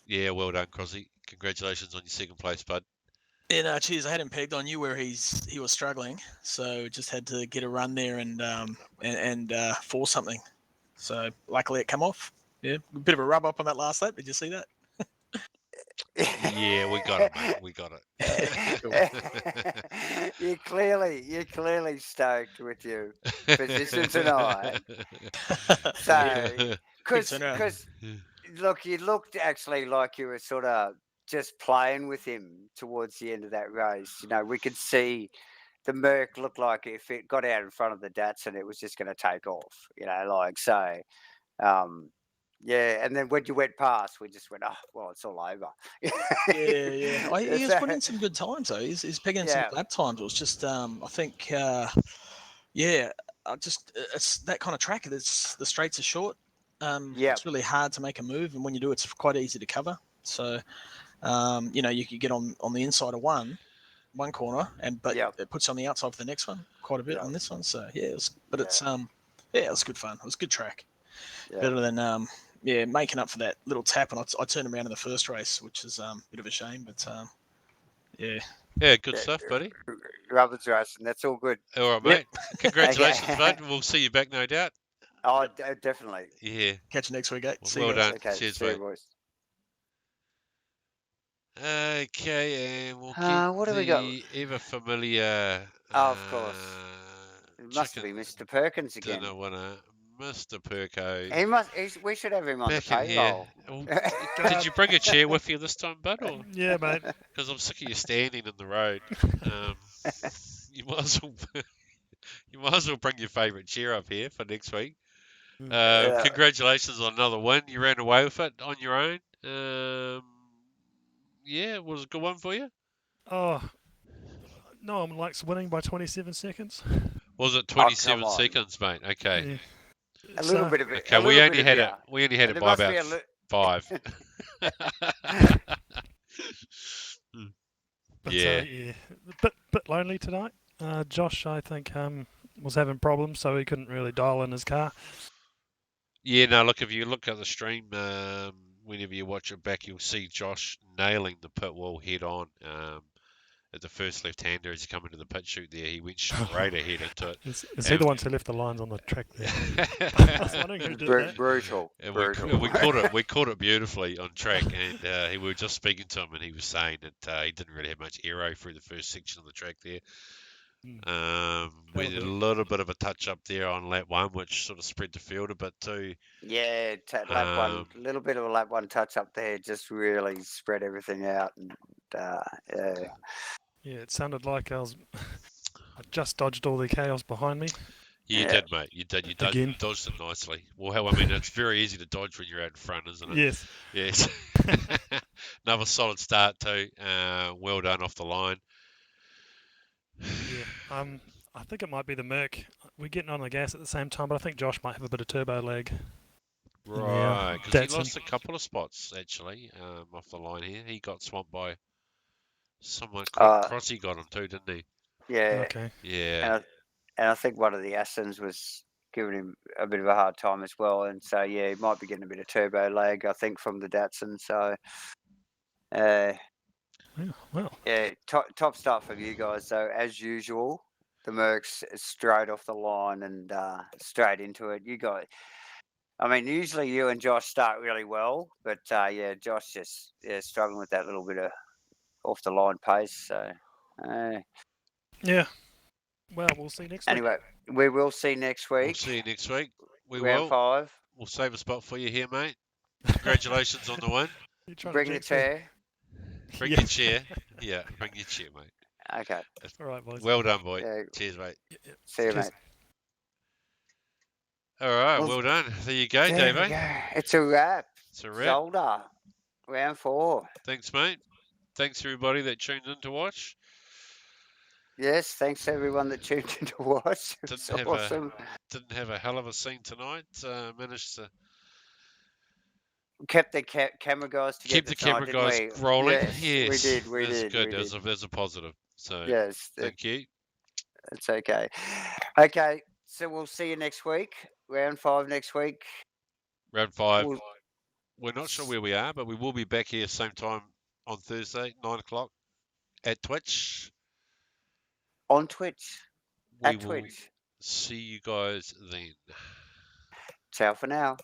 Yeah, well done, Crossy. Congratulations on your second place, bud. Yeah, no, cheers. I had him pegged on you where he was struggling, so just had to get a run there and force something. So luckily it come off. Yeah, a bit of a rub up on that last lap. Did you see that? Yeah, we got it, mate. We got it. You're clearly stoked with your position tonight. So, because look, you looked actually like you were sort of just playing with him towards the end of that race. You know, we could see the Merc look like if it got out in front of the Datsun, it was just going to take off. You know, like so. Yeah, and then when you went past, we just went, oh, well, it's all over. Yeah. He It's, was putting in some good times though. He's picking in some Yeah. lap times. It was just, I think, it's that kind of track. It's the straights are short. Yep. It's really hard to make a move, and when you do, it's quite easy to cover. So, you could get on the inside of one corner, but Yep. it puts you on the outside for the next one quite a bit Yep. on this one. So yeah, it was good fun. It was a good track. Yep. Better than making up for that little tap, and I turned around in the first race, which is a bit of a shame, but yeah. Yeah, good stuff, buddy. Rubber's racing. That's all good. All right, mate. Congratulations, Okay. bud. We'll see you back, no doubt. Oh, definitely. Yeah. Catch you next week, eh? See Well you guys. done. Okay. Cheers, See you, mate. boys. Okay, and we'll get What have we got? the ever familiar. Oh, of course. It must be Mr. Perkins again. Dinner winner, Mr. Perko. He must. We should have him on Back the in here. payroll. Well, did you bring a chair with you this time, bud? Yeah, mate. Because I'm sick of you standing in the road. You might as well bring your favourite chair up here for next week. Yeah. Congratulations on another win. You ran away with it on your own. Yeah, it was a good one for you. Oh, no, I'm like winning by 27 seconds. Was it come 27 on. seconds, mate? Okay. Yeah. A little bit of it. Okay, we only had it. We only had it There by must be about a 5. But, Yeah. yeah, bit lonely tonight. Josh, I think, was having problems, so he couldn't really dial in his car. Yeah, no, look, if you look at the stream, whenever you watch it back, you'll see Josh nailing the pit wall head on. At the first left-hander as he come into the pit chute there, he went straight ahead into it. Is he the ones who left the lines on the track there? I was wondering who did that. Brutal. And Brutal. we caught it beautifully on track, and we were just speaking to him, and he was saying that he didn't really have much aero through the first section of the track there. We did a little bit of a touch up there on lap 1, which sort of spread the field a bit too. Yeah, lap one, a little bit of a lap 1 touch up there, just really spread everything out, and yeah. Yeah, it sounded like I just dodged all the chaos behind me. You did, mate. You did. You Again. dodged it nicely. Well, I mean, it's very easy to dodge when you're out in front, isn't it? Yes. Yes. Another solid start too. Well done off the line. Yeah. I think it might be the Merc. We're getting on the gas at the same time, but I think Josh might have a bit of turbo lag. Right, because he Datsun. lost a couple of spots actually off the line here. He got swamped by someone. Crossy got him too, didn't he? Yeah. Okay. Yeah. And I think one of the ASRNZ was giving him a bit of a hard time as well, and so yeah, he might be getting a bit of turbo lag, I think, from the Datsun. So, Well. yeah, top start from you guys. So as usual, the Mercs straight off the line and straight into it. You guys. I mean, usually you and Josh start really well, but yeah, Josh just struggling with that little bit of off the line pace. So, Yeah. Well, we'll see next week. anyway, we will see next week. We'll see you next week. We round will. 5. We'll save a spot for you here, mate. Congratulations on the win. You're trying to Bring the jinx me. chair. Bring your chair. Yeah, bring your chair, mate. Okay. All right, boys. Well done, boy. Yeah. Cheers, mate. See you, Cheers. mate. All right, Well, well done. There you go, There we Davo. go. It's a wrap. It's a wrap. Zolder. Round 4. Thanks, mate. Thanks, everybody that tuned in to watch. Yes, thanks to everyone that tuned in to watch. It's Didn't have awesome. Didn't have a hell of a scene tonight. Managed to Kept the camera guys together. keep the tonight, camera didn't guys we? rolling. Yes, we did. We That's did. good. We did. There's a positive. So Yes, thank you. it's okay. Okay, so we'll see you next week. Round 5 next week. Round 5. We'll- We're not sure where we are, but we will be back here same time on Thursday, 9 o'clock at Twitch. On Twitch. We At will Twitch. see you guys then. Ciao for now.